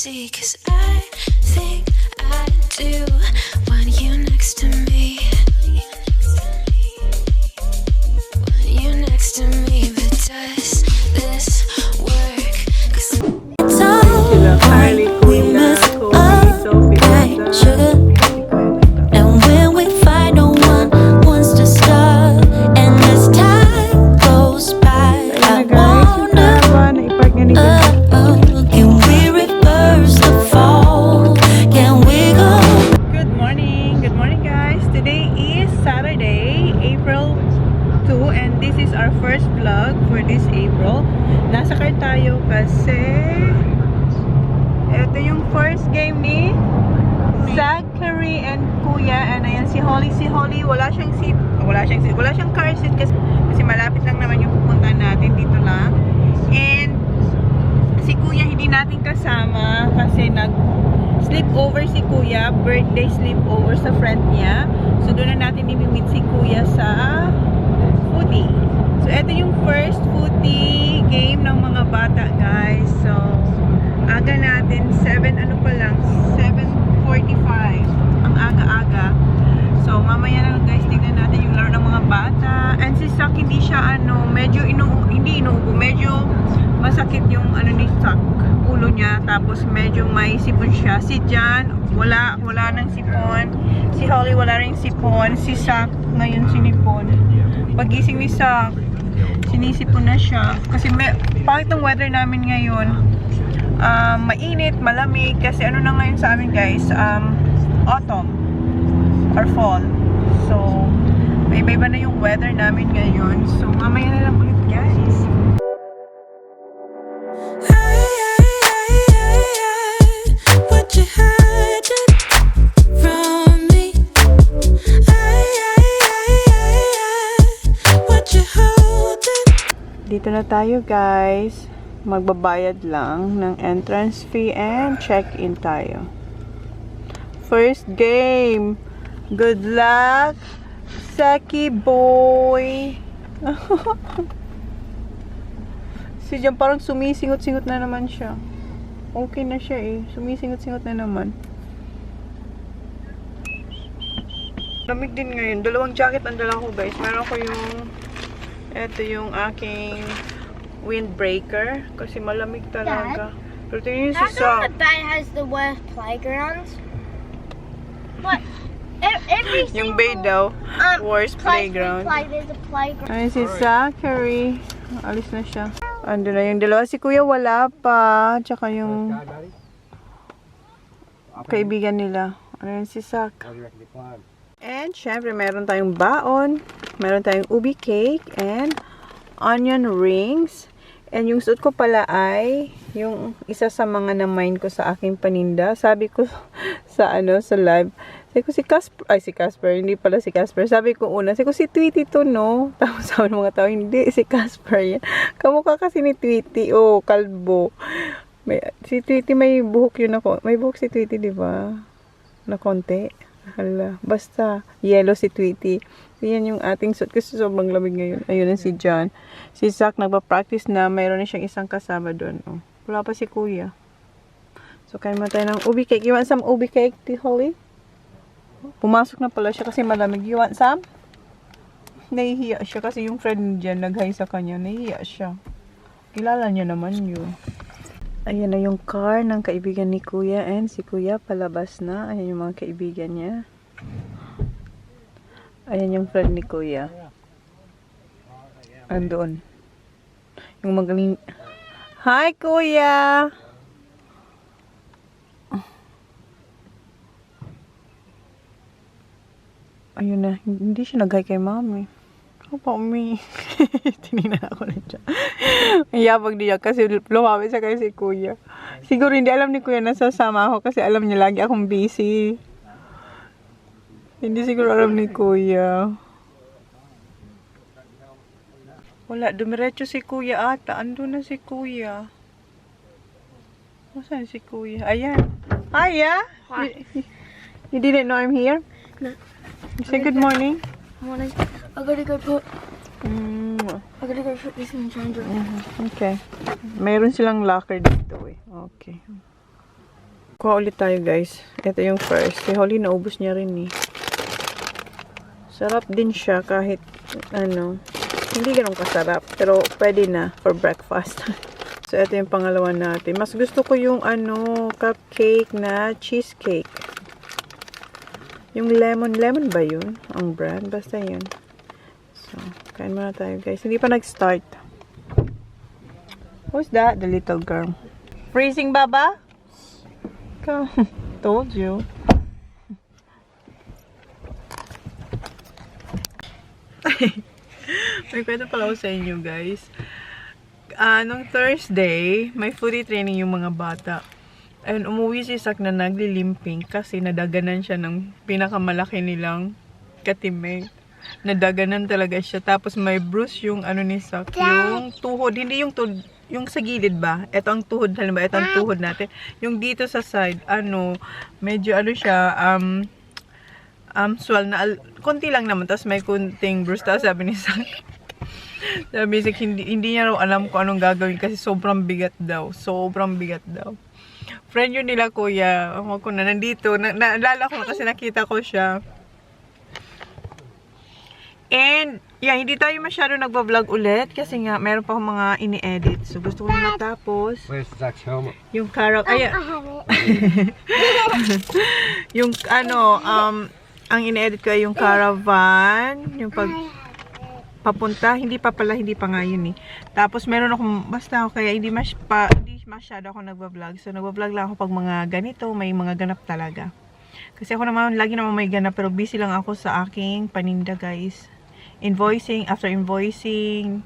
see, 'cause I think I do want you next to me. Want you next to me, but does this work? 'Cause it's all right, we miss okay, sugar. And when we fight, no one wants to stop. And as time goes by, I wonder, can we reverse the fall? Can we go? Good morning guys. Today is Saturday, April 2, and this is our first vlog for this April. Nasa car tayo kasi ito yung first game ni Zachary and Kuya, and ayan si Holly. Wala siyang car seat kasi malapit lang naman yung pupuntahan natin, dito lang. And si Kuya hindi natin kasama kasi nag-sleepover si Kuya, birthday sleepover sa friend niya. So doon na natin i-meet si Kuya sa footy. So ito yung first footy game ng mga bata, guys. So aga natin, 7:45. Ang aga-aga. So mamaya na lang, guys, tignan natin yung laro ng mga bata. And si Sak, hindi siya medyo medyo masakit yung ni Sak, ulo niya, tapos medyo may sipon siya. Si Jan, wala nang sipon. Si Holly, wala ring sipon. Si Sak, ngayon sinipon. Pagising ni Sak, sinisipon na siya. Kasi pangit ng weather namin ngayon. Mainit, malamig. Kasi na ngayon sa amin, guys, autumn or fall. So, iba-iba na yung weather namin ngayon. So, mamaya na lang ulit, guys. Dito na tayo, guys. Magbabayad lang ng entrance fee and check-in tayo. First game. Good luck, Saki boy. Si Jan parang sumisingot-singot na naman siya. Okay na siya eh. Sumisingot-singot na naman. Lamig din ngayon. Dalawang jacket ang dala ko, guys. Meron ko ito yung aking windbreaker. Kasi malamig talaga. Pero tingnan nyo si Sa. That has the worst playgrounds. What? Every Yung bay daw. Worst playground. Ay, si Zachary. Alis na siya. Ando na yung dalawa. Si Kuya wala pa. Tsaka yung kaibigan nila. Ano yun, si Zach. And syempre meron tayong baon. Meron tayong ubi cake and onion rings. And yung suot ko pala ay yung isa sa mga na-mine ko sa aking paninda. Sabi ko sa live. Sabi ko si Casper, hindi pala si Casper. Sabi ko sabi ko si Tweety to, no? Tapos sabi ng mga tao, hindi, si Casper yan. Kamukha kasi ni Tweety, kalbo. Si Tweety may buhok yun ako. May buhok si Tweety, di ba? Na konti. Hala, basta yellow si Tweety. Yan yung ating suit kasi sobrang lamig ngayon. Ayun na si John. Si Zach nagpa-practice na, mayroon na siyang isang kasama doon. Wala pa si Kuya. So kain mo tayo ng ubi cake. You want some ubi cake, Holly? Pumasok na pala siya kasi malamig. You want some? Nahihiya siya kasi yung friend niya nag-hi sa kanya. Nahihiya siya. Kilala niya naman yun. Ayan na yung car ng kaibigan ni Kuya, and si Kuya palabas na. Ayan yung mga kaibigan niya. Ayan yung friend ni Kuya. Andoon. Yung magaling. Hi, Kuya! Ayun na. Hindi siya nag-hi kay Mami. Opa, Umi. Tinignan ako na siya. Iyabag niya kasi lumapit siya kay si Kuya. Siguro hindi alam ni Kuya na sasama ako kasi alam niya lagi akong busy. Hindi siguro alam ni Kuya. Wala, dumiretso si Kuya ata. Ando na si Kuya. Nasaan si Kuya? Ayan. Hiya! You didn't know I'm here? No. Say good morning. Morning. I gotta go put this in the change room. Okay. Mayroon silang locker dito eh. Okay. Kuha ulit tayo guys. Ito yung first. Si Holly naubos niya rin eh. Sarap din siya kahit ano. Hindi ganun kasarap. Pero pwede na for breakfast. So ito yung pangalawa natin. Mas gusto ko yung ano, cupcake na cheesecake. Yung lemon. Lemon ba yun? Ang brand. Basta yun. So, kain muna tayo guys. Hindi pa nag-start. Who's that? The little girl. Freezing, Baba? Come. Told you. May kwento pala ako sa inyo, guys. Nung Thursday, may foodie training yung mga bata. And umuwi si Sak na naglilimping kasi nadaganan siya ng pinakamalaki nilang katimay. Nadaganan talaga siya. Tapos may bruise yung ano ni Sak. Yung tuhod. Hindi yung tuhod. Yung sa gilid ba? Ito ang tuhod, halimbawa, ito ang tuhod natin. Yung dito sa side, ano, medyo ano siya, swell na, konti lang naman, tapos may kunting bruise. Tapos sabi ni Sak, sabi ni Sak, hindi niya raw alam kung anong gagawin kasi sobrang bigat daw. Sobrang bigat daw. Friend yun nila kuya, ako na nandito, naalala ko kasi nakita ko siya. And, yeah, hindi tayo masyado nagbablog ulit kasi nga, meron pa akong mga ini-edit. So, gusto ko yung matapos. Where's Zach's helmet? Yung caravan, yung ano, ang ini-edit ko ay yung caravan, yung papunta, hindi pa nga yun eh. Tapos, meron akong, basta ako kaya hindi masyado ako nagbablog. So, nagbablog lang ako pag mga ganito, may mga ganap talaga. Kasi ako naman, lagi naman may ganap, pero busy lang ako sa aking paninda, guys. Invoicing, after invoicing,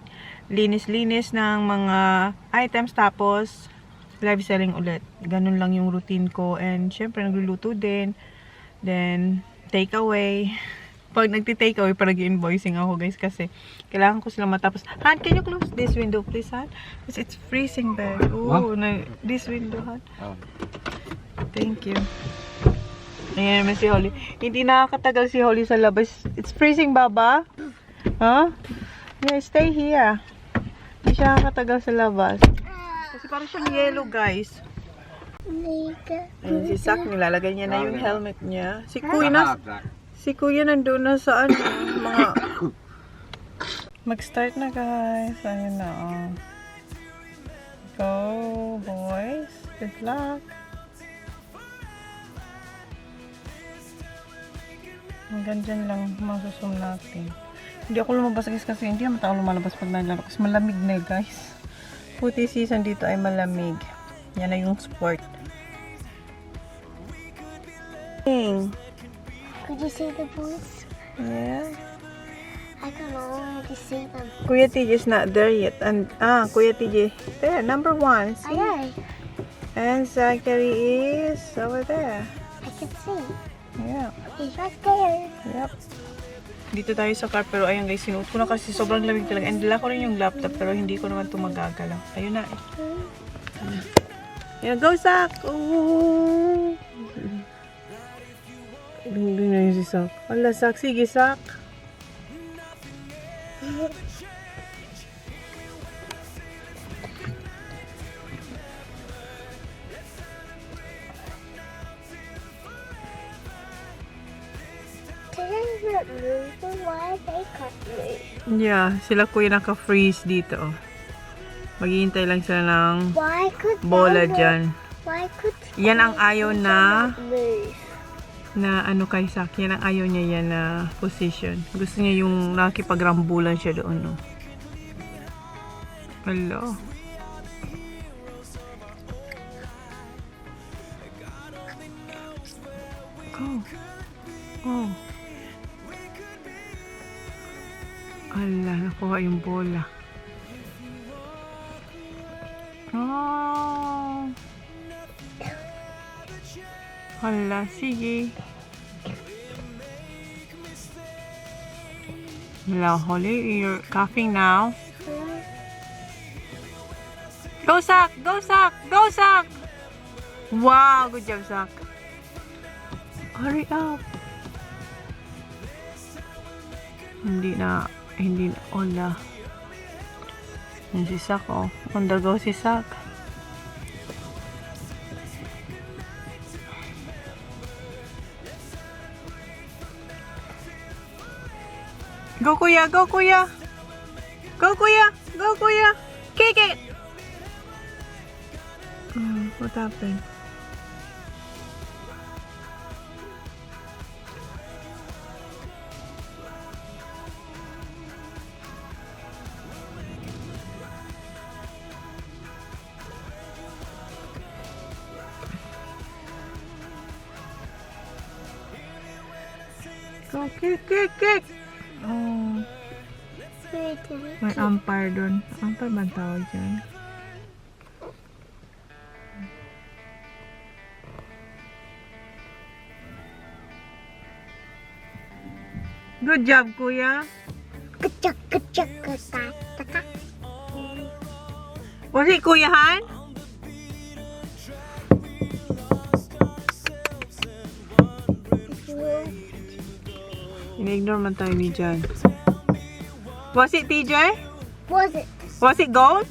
linis-linis ng mga items, tapos live selling ulit. Ganun lang yung routine ko. And syempre, nagluluto din. Then, take away. Pag nagti-take away, parang nag-invoicing ako, guys, kasi kailangan ko sila matapos. Han, can you close this window, please, Han? Because it's freezing back. Oh, this window, Han. Thank you. Ayan naman si Holly. Hindi nakakatagal si Holly sa labas. It's freezing, Baba. Huh? Yeah, stay here. Hindi siya nakakatagal sa labas. Kasi parang siyang yellow, guys. Ayan, si Sak, nilalagay niya na yung helmet niya. Si Kuya nandun na sa ano, mga... Mag-start na, guys. Ayun na, oh. Go, boys. Good luck. Hanggang dyan lang masusum natin. Hindi ako lumabas guys kasi hindi naman ako lumalabas pag naglalaro kasi malamig na guys. Puti season dito ay malamig. Yan na yung sport. Could you see the boots? Yeah. I can already see them. Kuya TJ is not there yet. And Kuya TJ there, number 1. See? I know. And Zachary is over there. I can see. Yeah. He's right there. Yep. Dito tayo sa car, pero ayan guys, sinuot ko na kasi sobrang lamig talaga. And dala ko rin yung laptop, pero hindi ko naman ito magagalaw. Ayun na eh. Ayan, go Zach! Oh! Lungling na yun si Zach. Wala Zach, sige Zach! Yeah, sila kuya naka-freeze dito. Maghihintay lang sila ng bola dyan. Yan ang ayaw na ano kay Sak. Yan ang ayaw niya yan na position. Gusto niya yung nakikipagrambulan siya doon. No? Hello. Go. Oh. Ala, nakuha yung bola. Oh. Hala, sige. Hello, Holly, you're coughing now. Go, Sak! Go, Sak! Go, Sak! Wow, good job, Sak. Hurry up. Hindi na, hola. Yan si Sak, oh. On the go si Sak. Go, kuya! Go, kuya! Go, kuya! Go, kuya! Kick it! What happened? Go, kick, kick, kick! Oh, Wait a minute. may umpire dun. Umpire ba ang tawag dyan? Good job, kuya. Kachak, kachak, kachak, kachak. Was it Kuya Han? Ini-ignore man tayo ni Jan. Was it TJ? Was it? Was it goal?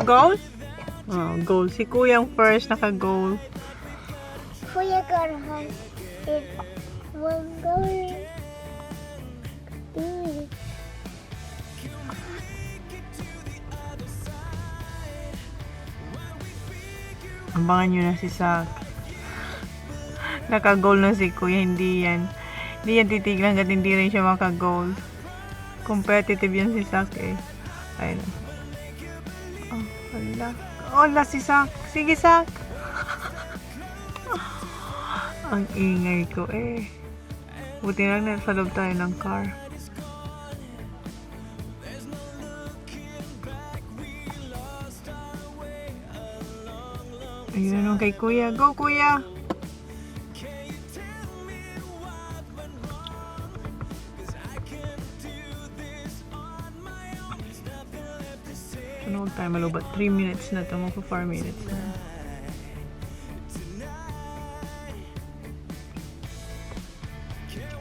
Goal? Oh, goal. Si Kuya ang first naka-goal. Kuya got it. One goal. Abangan nyo na si Sak. Naka-goal na si Kuya. Hindi yan titignan hanggat hindi rin siya maka-goal. Competitive yan si Sak eh. Ayun. Oh, hala. Hola si Sak. Sige, Sak. Ang ingay ko eh. Buti lang nasa loob tayo ng car. Ayun naman kay Kuya. Go, Kuya! Ano huwag tayo malubat? 3 minutes na ito. Magpa 4 minutes na.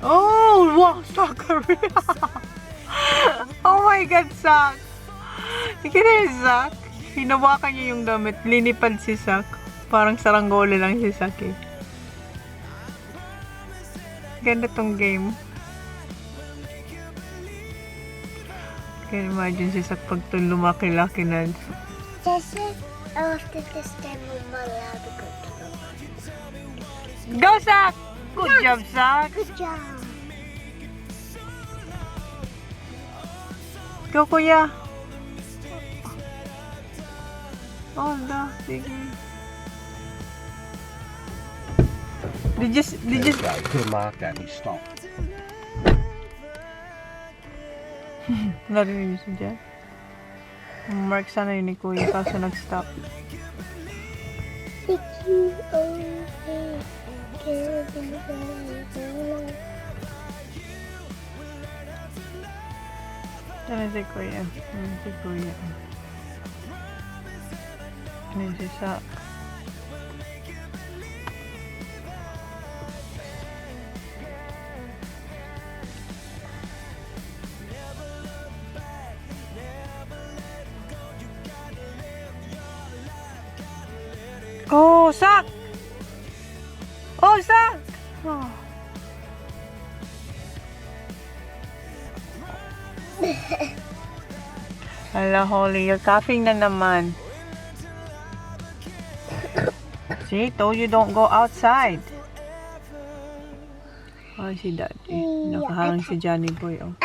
Oh! Wow! Soccer! Oh my God, Sak! Sige na yung Sak. Hinawakan niya yung damit. Linipad si Sak. Parang saranggola lang si Sak eh. Ganda tong game. Can imagine si Sak pag ito lumaki-laki na. Jesse, after this time we're not allowed to go to the park. Go, Sak! Good job, Sak! Good job. Go, Kuya! Oh, no. Sige. Did you... Good mark that he stopped. Narinig niyo siya dyan? Mark sana yun ni Kuya kaso nag-stop. Thank you. Ano si Kuya? Ano si Kuya? Ano si Sak? Oh, Sak! Oh, Sak! Oh. Hala, Holly, you're coughing na naman. See, told you don't go outside. Oh, si Daddy. Nakaharang si Johnny Boy, oh.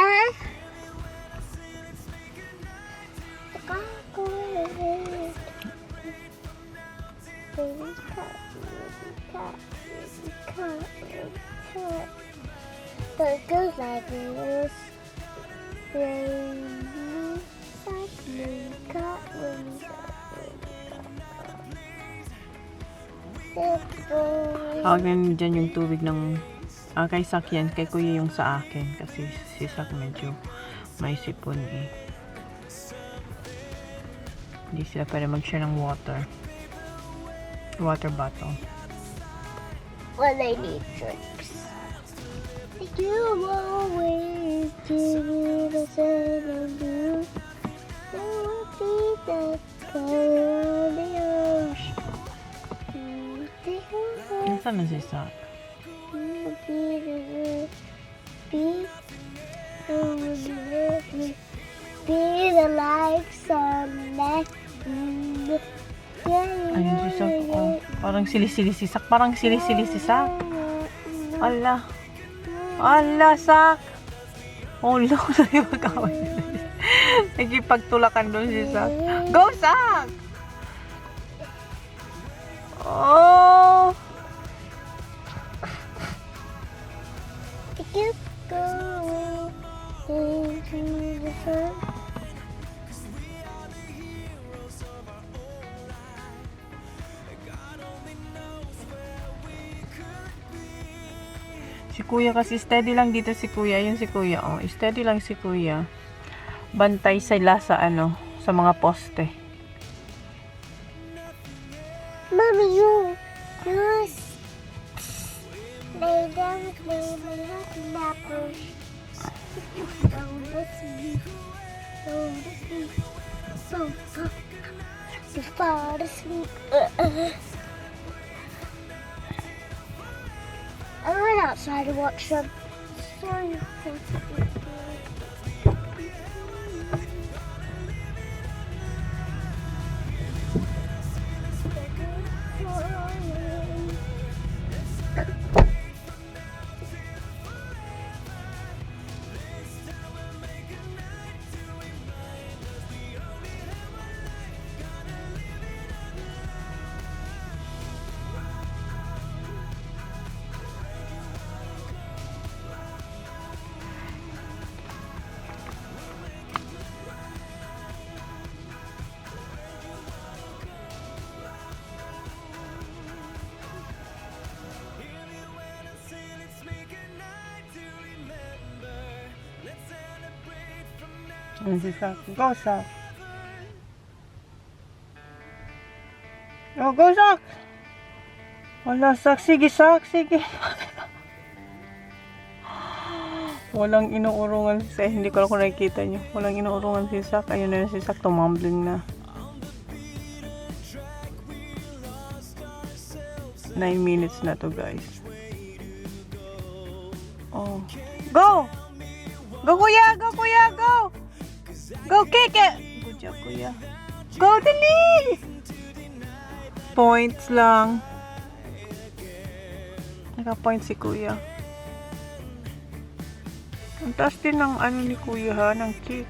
So it goes like this. Rainy, sunny, cotton, Hawag na dyan yung tubig ng... kay Sak yan. Kay Kuya yung sa akin. Kasi si Sak medyo may sipon eh. Hindi sila pwede mag-share ng water. Water bottle. When I need drinks. You always give me the same and you will be the color of the ocean. Nasaan na si Sak? Be Ayun si Sak. Oh, parang sili-sili si Sak. Parang sili-sili si Sak. Ala. Ala, Sak. Oh, loko na yung mag-away nila. Nagipagtulakan doon si Sak. Go, Sak! Oh! Keep going into the sun. Si Kuya kasi steady lang dito si Kuya. Yun si Kuya. Oh, steady lang si Kuya. Bantay sila sa sa mga poste. Mommy, you lay down with me, my little nappers. Go to sleep, so far to sleep. I went outside to watch some sun. Yun si Sak. Go, Sak. Oh, go, Sak. Wala, Sak. Sige, Sak. Sige. Walang inuurungan si hindi ko lang kung nakikita nyo. Walang inuurungan si Sak. Ayun na si Sak. Tumambling na. 9 minutes na to, guys. Oh. Go! Go, Kuya! Go, Kuya! Go! Go, kick it! Good job, Kuya. Go, dali! Points lang. Naka-point si Kuya. Ang taas din ng ni Kuya ha, ng kick.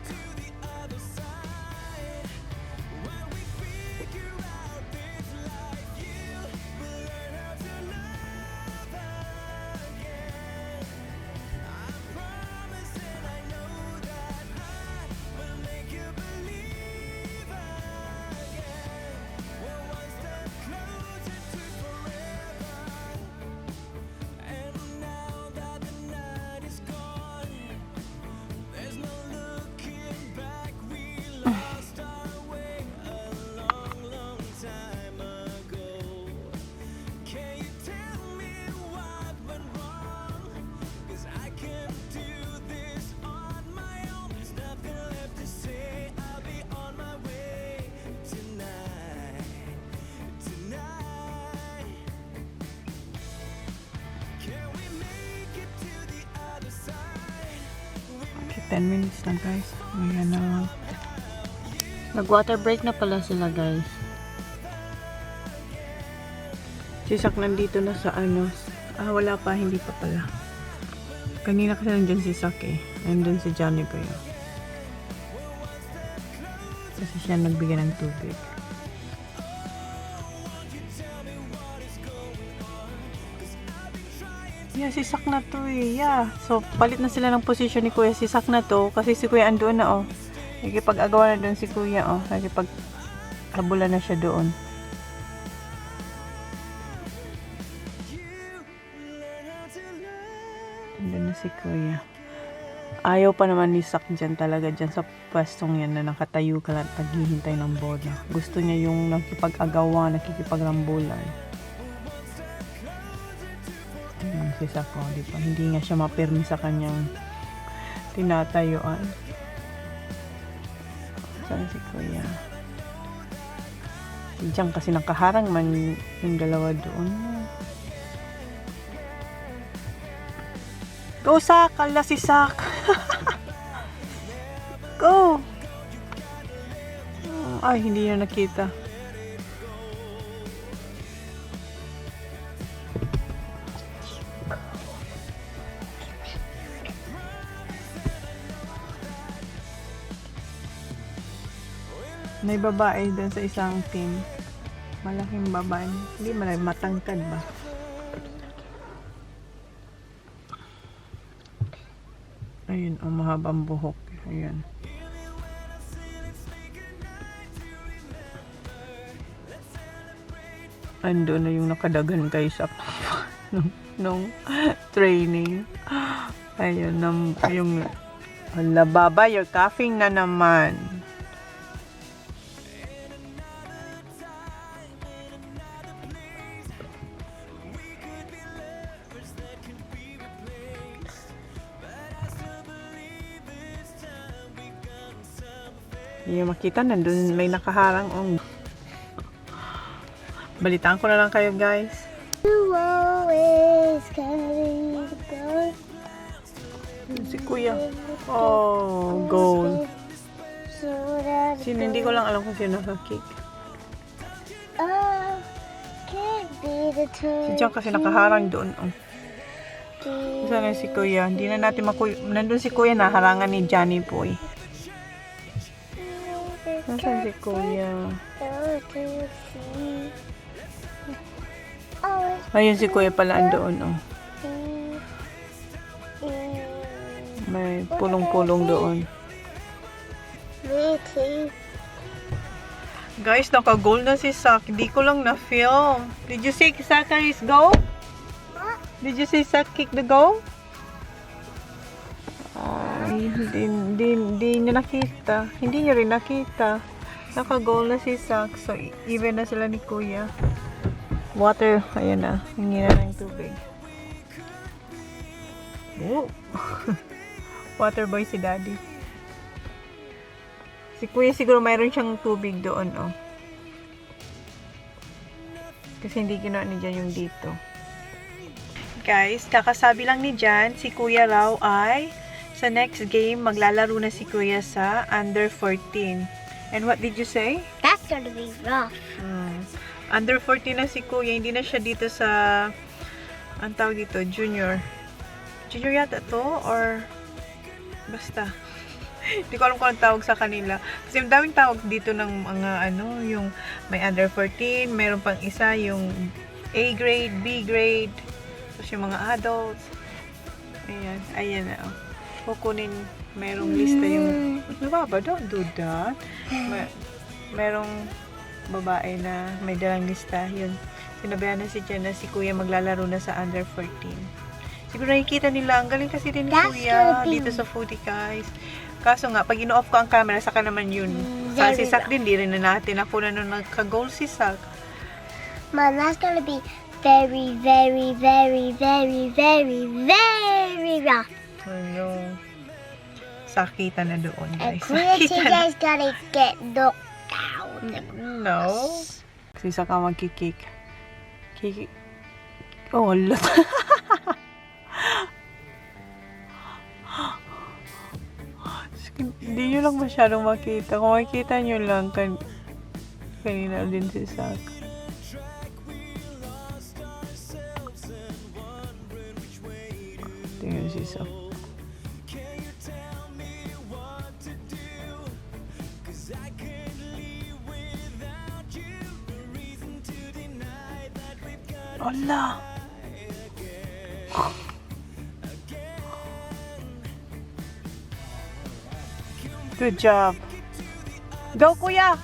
Okay, 10 minutes na, guys. Ayan na lang. Nag-water break na pala sila, guys. Si Sak nandito na sa wala pa, hindi pa pala. Kanina kasi nandyan si Sak eh. Nandun si Johnny pa yun. Kasi siya nagbigay ng tubig. Yeah, si Sak na to eh. Yeah. So, palit na sila ng position ni Kuya. Si Sak na to. Kasi si Kuya andoon na oh. Nagkipag-agawa na doon si Kuya oh. Nagkipag-kabula na siya doon. Andun na si Kuya. Ayaw pa naman ni Sak dyan talaga. Dyan sa pwestong yan na nakatayo ka lang naghihintay ng bola. Gusto niya yung nakipag-agawa, nakikipagrambulan. Si Sak oh, di ba? Hindi nga siya mapirmi sa kanyang tinatayuan. Saan si Kuya? Diyan kasi nakaharang man yung dalawa doon. Go, Sak! Kala si Sak! Go! Ay, hindi na nakita. May babae doon sa isang team. Malaking babae. Hindi matangkad ba? Ayun, ang mahabang buhok. Ayun. Ando na yung nakadagan kay sa nung training. Ayun, yung hala, baba, you're coughing na naman. Yung makita, nandun may nakaharang. Balitaan ko na lang kayo, guys. You always carry the goal. Si Kuya. Oh, goal. So that Sino, hindi ko lang alam kung sino naka-kick. oh, can't be the Si John kasi nakaharang doon. Oh. Saan na si Kuya? Hindi na natin nandun si Kuya, naharangan ni Johnny Boy. Nasaan si Kuya? Ayun si Kuya pala andoon. Oh. May pulong-pulong doon. Guys, naka-goal na si Sak. Hindi ko lang na-film. Did you see Zachari's goal? Did you see Sak kick the goal? Ay, hindi niya nakita. Hindi niya rin nakita. Naka-goal na si Sak. So, even na sila ni Kuya. Water, ayan na. Hingi na ng tubig. Oh. Water boy si Daddy. Si Kuya siguro mayroon siyang tubig doon, oh. Kasi hindi ginawa ni Jan yung dito. Guys, kakasabi lang ni Jan, si Kuya raw ay sa next game, maglalaro na si Kuya sa under 14. And what did you say? That's gonna be rough. Under 14 na si Kuya, hindi na siya dito sa, ang tawag dito, junior. Junior yata to, or basta. Hindi ko alam kung anong tawag sa kanila. Kasi yung daming tawag dito ng mga ano, yung may under 14, meron pang isa, yung A grade, B grade, tapos yung mga adults. Ayan, ayan na. Kukunin, merong lista yung, nababa, don't do that. Merong babae na may dalang lista, yun. Sinabihan na si Jen na si Kuya maglalaro na sa under 14. Siguro nakikita nila, ang galing kasi din ni Kuya dito sa foodie, guys. Kaso nga, pag ino-off ko ang camera, saka naman yun. Sa si Sak din, di rin na natin ako na nung nagka-goal si Sak. Man, that's gonna be very, very, very, very, very, very rough. Ano, sakita na doon, And guys. Kuya Sakita na. TJ's gonna get knocked down. No. Si Sak ang magkikik. Kiki. Oh, wala. Hindi nyo lang masyadong makita. Kung makikita nyo lang, kanina din si Sak. Tingnan si Sak. Ala! Good job. Go, Kuya!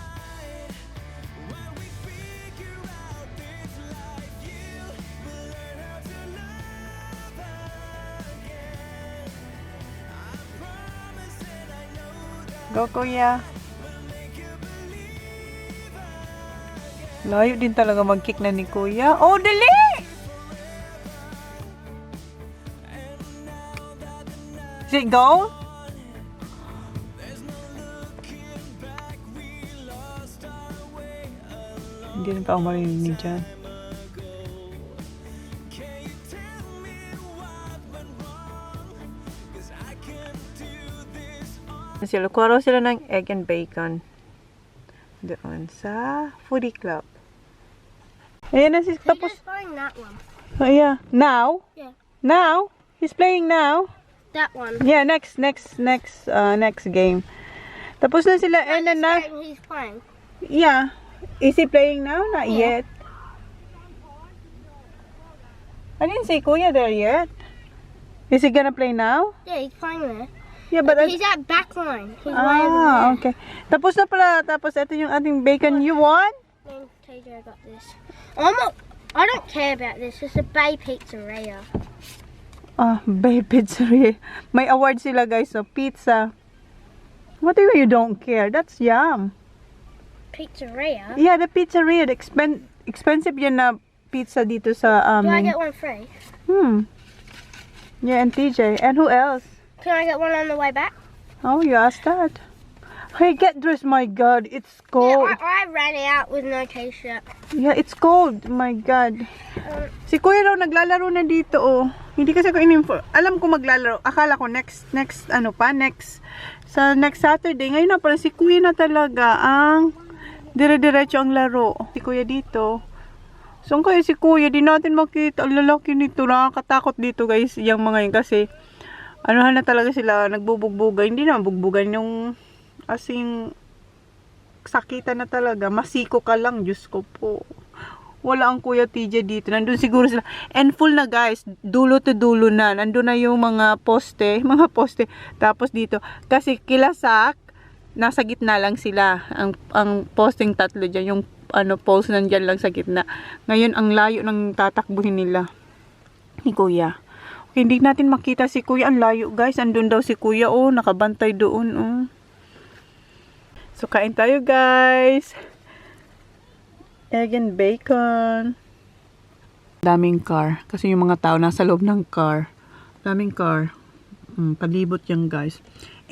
Go, Kuya! Layo din talaga mag-kick na ni Kuya. Oh, dali! Is it go? Hindi rin pa ako marinig dyan. Kuha raw sila ng egg and bacon. Doon sa foodie club. Ayan na si tapos. He's playing that one. Oh yeah. Now? Yeah. Now? He's playing now? That one. Yeah, next game. Tapos na sila and then na. He's playing. Yeah. Is he playing now? Not yet. I didn't see Kuya there yet. Is he gonna play now? Yeah, he's playing there. Yeah, but He's at back line. He's way over there. okay. Tapos na pala. Tapos ito yung ating bacon. You won? Me and TJ got this. I don't care about this. It's a Bay Pizzeria. Bay Pizzeria. May award sila guys. So, pizza. What do you don't care? That's yum. Pizzeria? Yeah, the pizzeria. The expensive yan na pizza dito sa Do I amin. get one free? Yeah, and TJ. And who else? Can I get one on the way back? Oh, you asked that. Hey, get dressed. My God, it's cold. Yeah, I ran out with no t-shirt. Yeah, it's cold. My God. Si Kuya daw naglalaro na dito, oh. Hindi kasi ako in-inform. Alam ko maglalaro. Akala ko next Saturday. Ngayon na pala si Kuya na talaga ang dire-diretso ang laro. Si Kuya dito. So, kaya si Kuya, di natin makita. Ang lalaki nito. Nakakatakot dito, guys. Yung mga yun kasi, anuhan na talaga sila. Nagbubugbuga. Hindi na bugbugan yung asing sakitan na talaga. Masiko ka lang. Diyos ko po. Wala ang Kuya TJ dito. Nandun siguro sila. And full na, guys. Dulo to dulo na. Nandun na yung mga poste. Tapos dito. Kasi kilasak, nasa gitna lang sila. Ang posting tatlo dyan. Yung poles nandyan lang sa gitna. Ngayon, ang layo ng tatakbuhin nila. Ni Kuya. Okay, hindi natin makita si Kuya. Ang layo, guys. Andun daw si Kuya. Oh, nakabantay doon. Oh. So, kain tayo, guys. Egg and bacon. Daming car. Kasi yung mga tao nasa loob ng car. Daming car. Palibot yan, guys.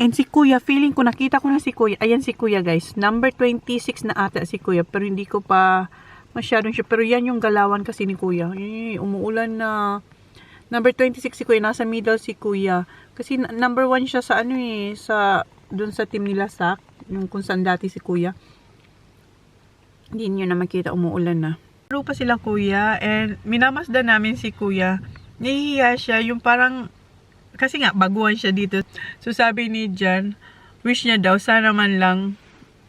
And si Kuya, feeling ko, nakita ko na si Kuya. Ayan si Kuya, guys. Number 26 na ata si Kuya. Pero hindi ko pa masyadong siya. Pero yan yung galawan kasi ni Kuya. Umuulan na. Number 26 si Kuya. Nasa middle si Kuya. Kasi number 1 siya sa dun sa team nila Sak. Yung kung saan dati si Kuya. Hindi nyo na makita, umuulan na. Laro pa sila Kuya, and minamasdan namin si Kuya. Nahihiya siya, yung parang, kasi nga, baguhan siya dito. So sabi ni Jan, wish niya daw, sana man lang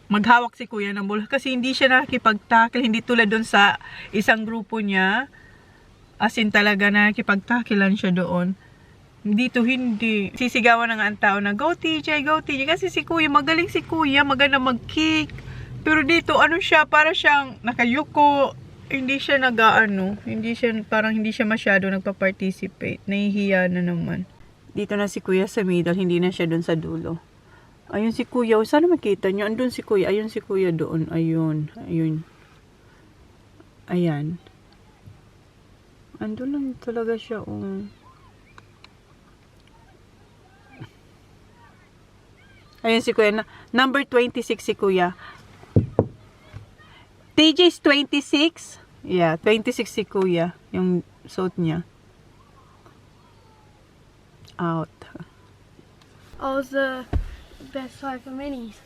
maghawak si Kuya ng bola. Kasi hindi siya nakikipag-tackle, hindi tulad doon sa isang grupo niya. As in talaga nakikipag-tacklean siya doon. Dito hindi. Sisigawan na nga ang tao na, go TJ, go TJ. Kasi si Kuya, magaling si Kuya, maganda mag-kick. Pero dito, siya, para siyang nakayuko. Hindi siya parang hindi siya masyado nagpa-participate. Nahihiya na naman. Dito na si Kuya sa middle, hindi na siya doon sa dulo. Ayun si Kuya, sana makita nyo. Andun si Kuya, ayun si Kuya doon. Ayun. Ayan. Andun lang talaga siya, Ayun si Kuya. Number 26 si Kuya. TJ's 26. Yeah, 26 si Kuya. Yung suit niya. Out. I was the best player for minis.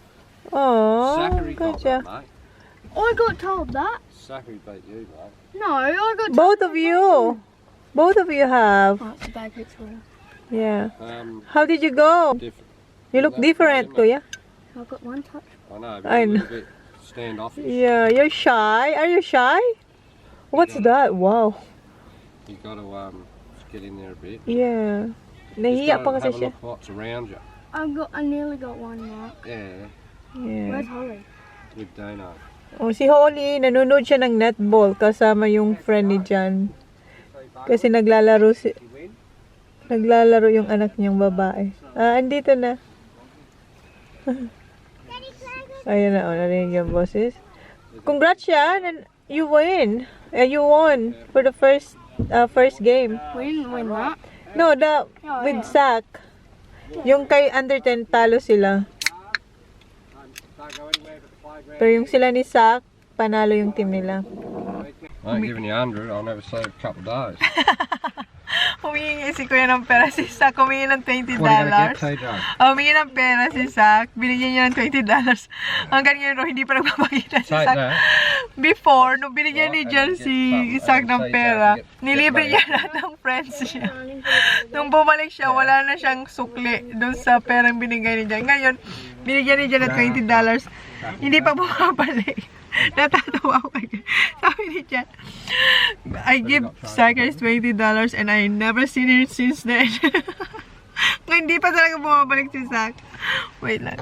Oh, Zachary good got job. that, mate. I got told that. Zachary beat you, mate. No, I got told Both of you. Both of you have. Oh, it's a bad picture. Yeah. How did you go? Different. You look different, Kuya. I got one touch. I know, but I a know. little bit standoffish. Yeah, you're shy. Are you shy? What's that? Wow. You got to get in there a bit. Yeah. Just Nahiya pa gotta kasi have a siya. look what's around you. I nearly got one mark. Yeah, Yeah. Where's Holly? with Dano. Oh, si Holly, nanonood siya ng netball kasama yung friend ni Jan. Kasi naglalaro yung anak niyang babae. Andito na. Ayan na, narinig yung boses. Congrats, Jan! You win! You won for the first game. We didn't win that. No, with Zach. Yung kay under 10, talo sila. Pero yung sila ni Zach, panalo yung team nila. I ain't giving you 100, I'll never save a couple of days. Humingi si Kuya ng pera si Zach. Humingi ng $20. What are you gonna get, TJ? Humingi ng pera si Zach. Binigyan niya ng $20. Hanggang ngayon, hindi pa nagpapakita si Take Zach. that. Before, nung binigyan ni Jan si Zach ng pera, nilibre niya Get lahat ng friends niya. Nung bumalik siya, wala na siyang sukli doon sa perang binigay ni Jan. Ngayon, Binigyan ni Jan ng $20. Hindi pa bumabalik. Natatawa ako kay sabi ni Jan, I give Sackers $20 and I never seen it since then. Ngayon, hindi pa talaga bumabalik si Zach. Wait lang.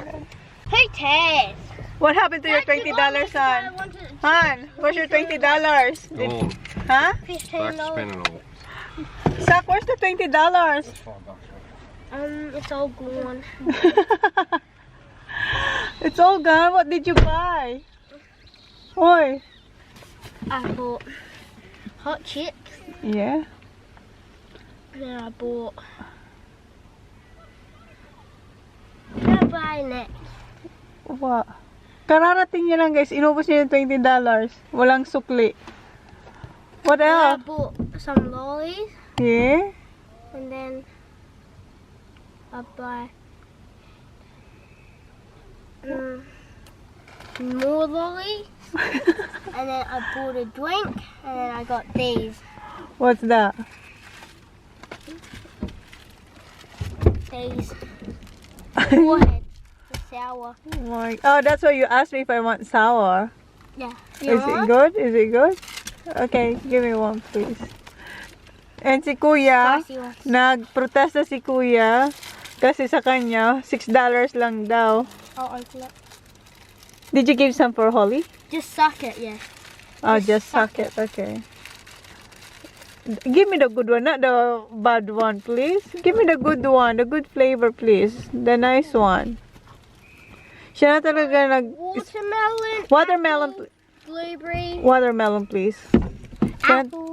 Hey, Ted. What happened to your $20, son? Han, where's your $20? Oh, Huh? $15. back to spending all. Zach, where's the $20? It's all gone. It's all gone. What did you buy? Oi. I bought hot chips. Yeah. Then I bought. What did I buy next? What? Kararating niya lang, guys. Inubos niya yung $20. Walang sukli. What Then I else? bought some lollies. Yeah. And then I buy more lollies. And then I bought a drink. And then I got these. What's that? These. Warhead. The sour. Oh, that's why you asked me if I want sour. Yeah. Is it good? Is it good? Okay, give me one, please. And si Kuya, Spicy ones. nagprotesta si Kuya kasi sa kanya, $6 lang daw. I'll open it. Did you give some for Holly? Just suck it, yeah. Oh, just suck it. Okay. Give me the good one, not the bad one, please. Give me the good one, the good flavor, please. The nice one. Siya na talaga Watermelon. Watermelon, apple, blueberry. watermelon, please. Siya na- Apple.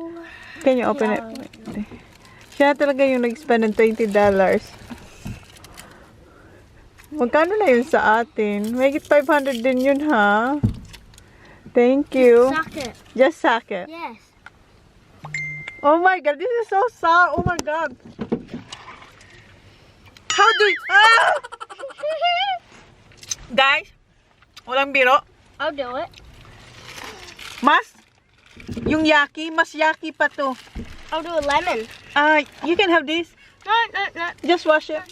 Can you open it? Siya na talaga yung nag-spend ng $20. Magkano na yun sa atin? Make it 500 din yun, ha? Thank you. Suck it. Just suck it. Yes. Oh my god, this is so sour. Oh my god. How do you... Ah! Guys, walang biro. I'll do it. Mas, yung yaki, mas yaki pa to. I'll do a lemon. You can have this. No, no, no. Just wash it.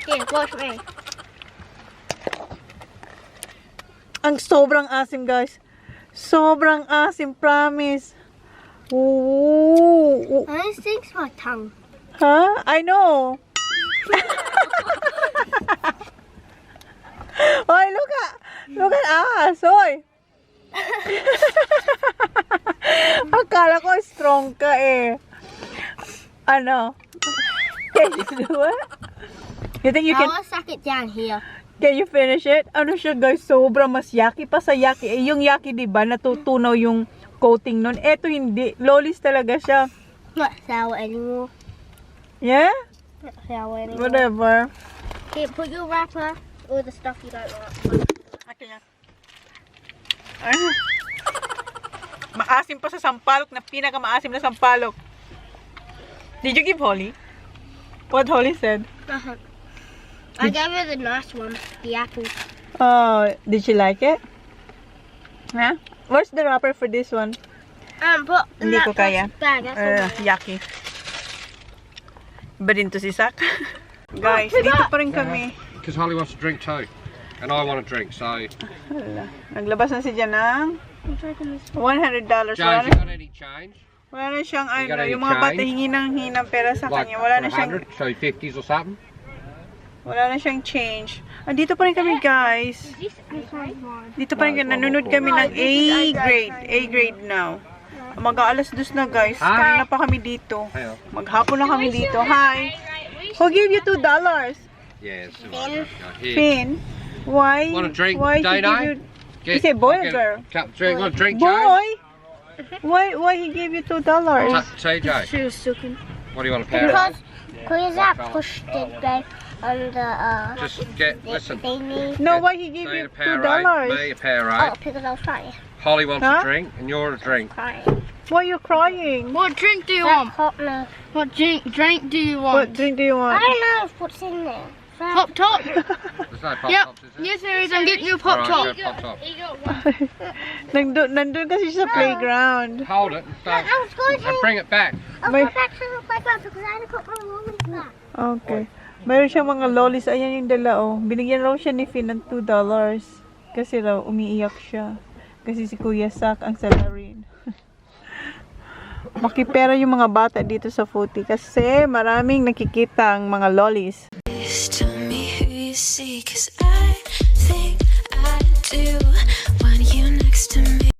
Here, watch me. Ang sobrang asim, guys. Sobrang asim, promise. Ooh. This stinks my tongue. Huh? I know. Oy, look at us, oy. Akala ko strong ka eh. Ano? Can you do it? You think you can? I'll suck it down here. Can you finish it? Ano siya, guys? Sobrang mas yaki pa sa yaki. Eh, yung yaki, di ba? Natutunaw yung coating nun. Eto hindi. Lolis talaga siya. Not sour anymore. Yeah? Not sour anymore. Whatever. Here, put your wrapper or the stuff you don't like. Akin yan. Ay. Maasim pa sa sampalok na pinakamaasim na sampalok. Did you give Holly? What Holly said? Uh-huh. I gave her the nice one, the apple. Oh, did she like it? Huh? Where's the wrapper for this one? But in Hindi that ko kaya. plastic bag, that's all. Yaki. Ba din to si Sak? Guys, dito pa rin kami. Because Holly wants to drink too. And I want to drink, so... Hala. Naglabas na si Jan ng $100. James, you got any change? Wala na siyang You got any yung mga bata change? hingi ng pera sa Like kanya. Wala na for siyang 100, so 50s or something? Wala na siyang change. Dito pa rin kami, guys. This one's mine. Dito pa rin kami. Nanonood kami ng A grade. A grade now. Mag-aalas dos na, guys. Kanina pa kami dito. Hang on. Maghapon na kami dito. Hi. Who gave you $2? Yes. Here. Finn. Why? Want a drink, Why he Dino? give you... Is it boy or girl? Drink, want a drink, Joe? Boy? Why he gave you $2? TJ, She was sucking. what do you want to pair up? Because that pushed it back on the Just get, listen. thingy. No, why he gave Say you a pair $2? eight, me a pair Oh, eight. because I was trying. Holly wants Huh? a drink, and you're a drink. Crying. Why are you crying? What drink do you That's want? hot milk. What drink do you What want? drink do you I want? don't know what's in there. Pop top? There's no pop Yep. tops, is there? Yes, there is. I'm getting you a pop Alright, top. go pop top. Nandun kasi siya sa playground. Hold it and start, I was going and bring it back. I'll May- go back to the playground because I had to put my room in that. Okay. Mayroon siyang mga lollies. Ayan yung dala, oh. Binigyan raw siya ni Finn ng $2. Kasi raw, umiiyak siya. Kasi si Kuya Sak ang salarin. Makipera yung mga bata dito sa Footy kasi maraming nakikita ang mga lollies. Tell me who you see, 'cause I think I do. Want you next to me.